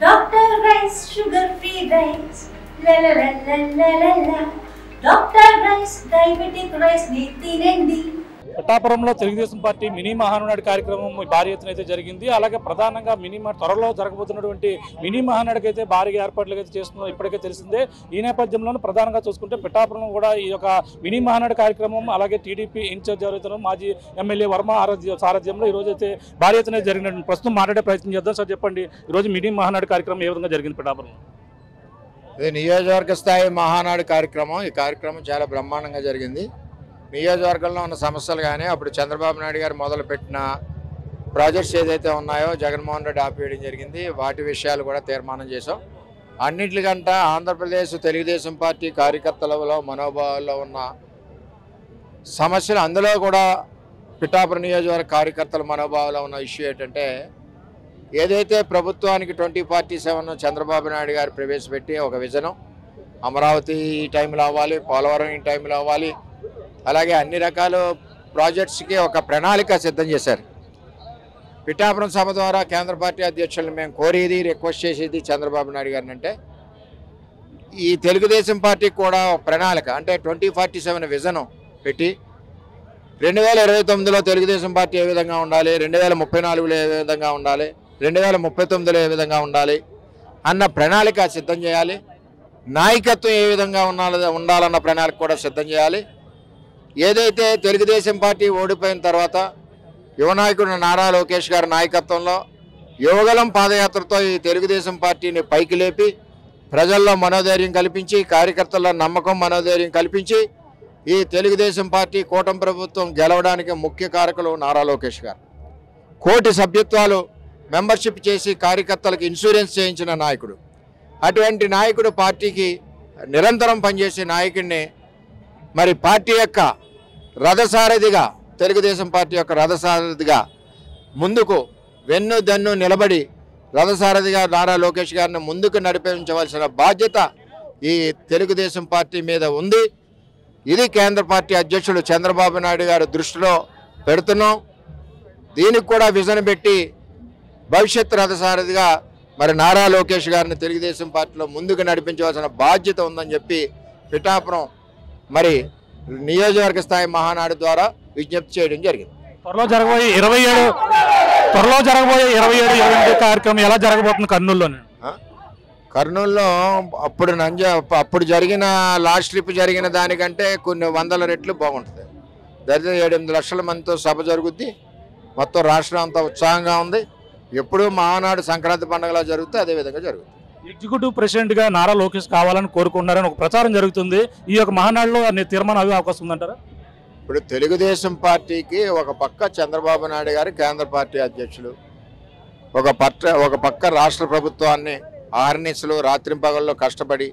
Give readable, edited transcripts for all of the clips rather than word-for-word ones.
Dr. Rice, sugar-free rice, la la la la la la la. Dr. Rice, diabetic rice ని తినండి. పిఠాపురంలో Telugu Desam party mini Mahanadu కార్యక్రమం భారీ ఎత్తున అయితే జరిగింది. అలాగే ప్రధానంగా త్వరలో జరగబోతున్నటువంటి మినీ మహానాడుకి అయితే భారీగా ఏర్పాట్లు అయితే చేస్తుందో ఇప్పటికే తెలిసిందే. ఈ నేపథ్యంలో ప్రధానంగా చూసుకుంటే పిఠాపురం కూడా ఈ యొక్క మినీ మహానాడు కార్యక్రమం అలాగే టీడీపీ ఇన్ఛార్జ్ ఎవరైతే మాజీ ఎమ్మెల్యే వర్మ సారథ్యంలో ఈ రోజు అయితే భారీ ఎత్తున జరిగిన ప్రస్తుతం మాట్లాడే ప్రయత్నం చేద్దాం. సార్ చెప్పండి, ఈరోజు మినీ మహానాడు కార్యక్రమం ఏ విధంగా జరిగింది పిఠాపురం? ఇది నియోజకవర్గ స్థాయి మహానాడు కార్యక్రమం. ఈ కార్యక్రమం చాలా బ్రహ్మాండంగా జరిగింది. నియోజకవర్గంలో ఉన్న సమస్యలు కానీ అప్పుడు చంద్రబాబు నాయుడు గారు మొదలుపెట్టిన ప్రాజెక్ట్స్ ఏదైతే ఉన్నాయో జగన్మోహన్ రెడ్డి ఆపేయడం జరిగింది. వాటి విషయాలు కూడా తీర్మానం చేసాం. అన్నింటికంటే ఆంధ్రప్రదేశ్ తెలుగుదేశం పార్టీ కార్యకర్తలలో మనోభావాల్లో ఉన్న సమస్యలు, అందులో కూడా పిఠాపురం నియోజకవర్గ కార్యకర్తల మనోభావాల్లో ఉన్న ఇష్యూ ఏంటంటే, ఏదైతే ప్రభుత్వానికి 2047 చంద్రబాబు నాయుడు గారు ప్రవేశపెట్టి ఒక విజనం, అమరావతి ఈ టైంలో అవ్వాలి, పోలవరం ఈ టైంలో అవ్వాలి, అలాగే అన్ని రకాల ప్రాజెక్ట్స్కి ఒక ప్రణాళిక సిద్ధం చేశారు. పిఠాపురం సభ ద్వారా కేంద్ర పార్టీ అధ్యక్షులను మేము కోరేది, రిక్వెస్ట్ చేసేది చంద్రబాబు నాయుడు గారిని అంటే, ఈ తెలుగుదేశం పార్టీకి కూడా ఒక ప్రణాళిక అంటే 2047 విజనం పెట్టి 2029లో తెలుగుదేశం పార్టీ ఏ విధంగా ఉండాలి, 2034లో ఏ విధంగా ఉండాలి, 2039లో ఏ విధంగా ఉండాలి అన్న ప్రణాళిక సిద్ధం చేయాలి. నాయకత్వం ఏ విధంగా ఉండాలన్న ప్రణాళిక కూడా సిద్ధం చేయాలి. ఏదైతే తెలుగుదేశం పార్టీ ఓడిపోయిన తర్వాత యువనాయకుడు నారా లోకేష్ గారి నాయకత్వంలో యువగలం పాదయాత్రతో ఈ తెలుగుదేశం పార్టీని పైకి లేపి ప్రజల్లో మనోధైర్యం కల్పించి, కార్యకర్తల్లో నమ్మకం మనోధైర్యం కల్పించి ఈ తెలుగుదేశం పార్టీ కూటమి ప్రభుత్వం గెలవడానికి ముఖ్య కారకులు నారా లోకేష్ గారు. 1 కోటి సభ్యత్వాలు మెంబర్షిప్ చేసి కార్యకర్తలకు ఇన్సూరెన్స్ చేయించిన నాయకుడు. అటువంటి నాయకుడు పార్టీకి నిరంతరం పనిచేసే నాయకుడిని మరి పార్టీ యొక్క రథసారథిగా, తెలుగుదేశం పార్టీ యొక్క రథసారథిగా ముందుకు వెన్నుదన్ను నిలబడి రథసారథిగా నారా లోకేష్ గారిని ముందుకు నడిపించవలసిన బాధ్యత ఈ తెలుగుదేశం పార్టీ మీద ఉంది. ఇది కేంద్ర పార్టీ అధ్యక్షుడు చంద్రబాబు నాయుడు గారి దృష్టిలో పెడుతున్నాం. దీనికి కూడా విజన్ పెట్టి భవిష్యత్ రథసారథిగా మరి నారా లోకేష్ గారిని తెలుగుదేశం పార్టీలో ముందుకు నడిపించవలసిన బాధ్యత ఉందని చెప్పి పిఠాపురం మరి నియోజకవర్గ స్థాయి మహానాడు ద్వారా విజ్ఞప్తి చేయడం జరిగింది. త్వరలో జరగబోయే 27 కార్యక్రమం ఎలా జరగబోతుంది కర్నూలులోనే? కర్నూలులో అప్పుడు జరిగిన లాస్ట్ ట్రిప్ జరిగిన దానికంటే కొన్ని వందల రెట్లు బాగుంటుంది. దరిద్ర 7-8 లక్షల మందితో సభ జరుగుద్ది. మొత్తం రాష్ట్రం అంతా ఉత్సాహంగా ఉంది. ఎప్పుడు మహానాడు సంక్రాంతి పండుగలా జరుగుతుంది, అదేవిధంగా జరుగుతుంది. ఎగ్జిక్యూటివ్ ప్రెసిడెంట్ గా నారా లోకేష్ కావాలని కోరుకుంటున్నారని ఒక ప్రచారం జరుగుతుంది. ఈ యొక్క మహానాడులో తీర్మానం అయ్యే అవకాశం ఉందంటారా? ఇప్పుడు తెలుగుదేశం పార్టీకి ఒక పక్క చంద్రబాబు నాయుడు గారు కేంద్ర పార్టీ అధ్యక్షులు, ఒక పక్క రాష్ట్ర ప్రభుత్వాన్ని ఆర్నిస్లు రాత్రింపగల్లో కష్టపడి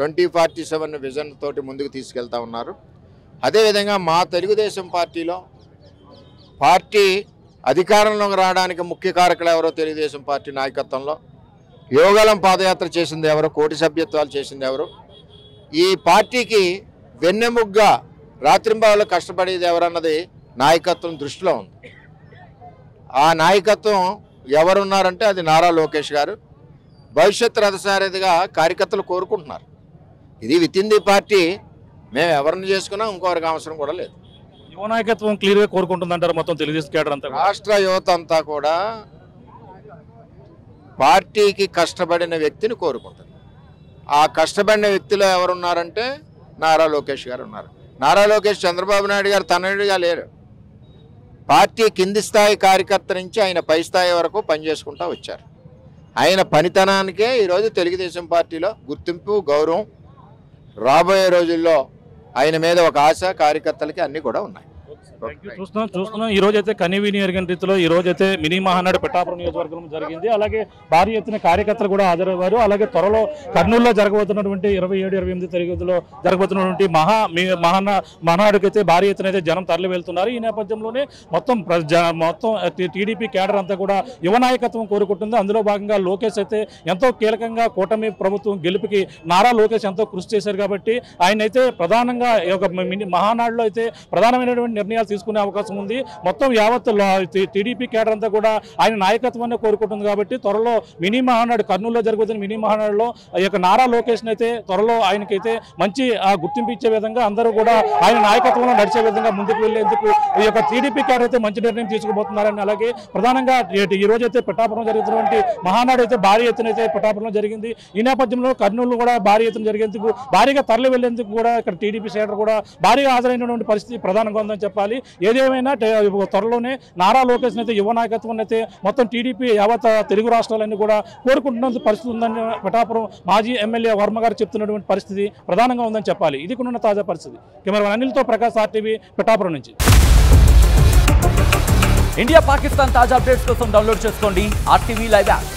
2047 విజన్ తోటి ముందుకు తీసుకెళ్తా ఉన్నారు. అదేవిధంగా మా తెలుగుదేశం పార్టీలో పార్టీ అధికారంలోకి రావడానికి ముఖ్య కారకులు ఎవరో తెలుగుదేశం పార్టీ నాయకత్వంలో యువగలం పాదయాత్ర చేసింది ఎవరు, 1 కోటి సభ్యత్వాలు చేసింది ఎవరు, ఈ పార్టీకి వెన్నెముగ్గా రాత్రింబావులో కష్టపడేది ఎవరన్నది నాయకత్వం దృష్టిలో ఉంది. ఆ నాయకత్వం ఎవరున్నారంటే అది నారా లోకేష్ గారు. భవిష్యత్ రథసారథిగా కార్యకర్తలు కోరుకుంటున్నారు. ఇది వితిన్ ది పార్టీ. మేము ఎవరిని చేసుకున్నా ఇంకొకరికి అవసరం కూడా లేదు. యువ నాయకత్వం క్లియర్గా కోరుకుంటుందంటారు మొత్తం తెలుగుదేశం కేడర్ అంతా? రాష్ట్ర యువత అంతా కూడా పార్టీకి కష్టపడిన వ్యక్తిని కోరుకుంటుంది. ఆ కష్టపడిన వ్యక్తిలో ఎవరున్నారంటే నారా లోకేష్ గారు ఉన్నారు. నారా లోకేష్ చంద్రబాబు నాయుడు గారు తనయుడిగా లేరు. పార్టీ కింది స్థాయి కార్యకర్త నుంచి ఆయన పై స్థాయి వరకు పనిచేసుకుంటూ వచ్చారు. ఆయన పనితనానికే ఈరోజు తెలుగుదేశం పార్టీలో గుర్తింపు, గౌరవం, రాబోయే రోజుల్లో ఆయన మీద ఒక ఆశ కార్యకర్తలకి అన్నీ కూడా ఉన్నాయి. చూస్తున్నాం ఈ రోజు అయితే కనీవిని ఎరగని రీతిలో ఈ రోజు అయితే మినీ మహానాడు పిఠాపురం నియోజకవర్గం జరిగింది. అలాగే భారీ ఎత్తున కార్యకర్తలు కూడా హాజరయ్యారు. అలాగే త్వరలో కర్నూలులో జరగబోతున్నటువంటి 27-28 తరగతిలో జరగబోతున్నటువంటి మహానాడుకి అయితే భారీ ఎత్తున అయితే జనం తరలి వెళ్తున్నారు. ఈ నేపథ్యంలోనే మొత్తం టీడీపీ కేడర్ అంతా కూడా యువ నాయకత్వం కోరుకుంటుంది. అందులో భాగంగా లోకేష్ అయితే ఎంతో కీలకంగా కూటమి ప్రభుత్వం గెలుపుకి నారా లోకేష్ ఎంతో కృషి చేశారు కాబట్టి ఆయన అయితే ప్రధానంగా మహానాడులో అయితే ప్రధానమైనటువంటి నిర్ణయాలు తీసుకునే అవకాశం ఉంది. మొత్తం యావత్ టీడీపీ కేడర్ అంతా కూడా ఆయన నాయకత్వాన్ని కోరుకుంటుంది. కాబట్టి త్వరలో మినీ మహానాడు కర్నూలులో జరుగుతున్న మినీ మహానాడులో ఈ యొక్క నారా లోకేష్ అయితే త్వరలో ఆయనకైతే మంచి గుర్తింపు ఇచ్చే విధంగా అందరూ కూడా ఆయన నాయకత్వంలో నడిచే విధంగా ముందుకు వెళ్లేందుకు ఈ యొక్క టీడీపీ కేడర్ అయితే మంచి నిర్ణయం తీసుకుపోతున్నారని, అలాగే ప్రధానంగా ఈ రోజు అయితే పిఠాపురం జరుగుతున్నటువంటి మహానాడు అయితే భారీ ఎత్తున అయితే పిఠాపురంలో జరిగింది. ఈ నేపథ్యంలో కర్నూలు కూడా భారీ ఎత్తున జరిగేందుకు భారీగా తరలి వెళ్లేందుకు కూడా ఇక్కడ టీడీపీ కేడర్ కూడా భారీగా హాజరైనటువంటి పరిస్థితి ప్రధానంగా ఉందని చెప్పాలి. ఏదేమైనా త్వరలోనే నారా లోకేష్ అయితే యువ నాయకత్వం అయితే మొత్తం టీడీపీ యావత్ తెలుగు రాష్ట్రాలన్నీ కూడా కోరుకుంటున్న పరిస్థితి ఉందని పిఠాపురం మాజీ ఎమ్మెల్యే వర్మ గారు చెప్తున్నటువంటి పరిస్థితి ప్రధానంగా ఉందని చెప్పాలి. ఇది కూడా తాజా పరిస్థితి. కెమెరామెన్ అనిల్తో ప్రకాష్, ఆర్టీవీ, పిఠాపురం నుంచి. ఇండియా పాకిస్తాన్ తాజా అప్డేట్స్ కోసం డౌన్లోడ్ చేసుకోండి RTV లైవ్ యాప్.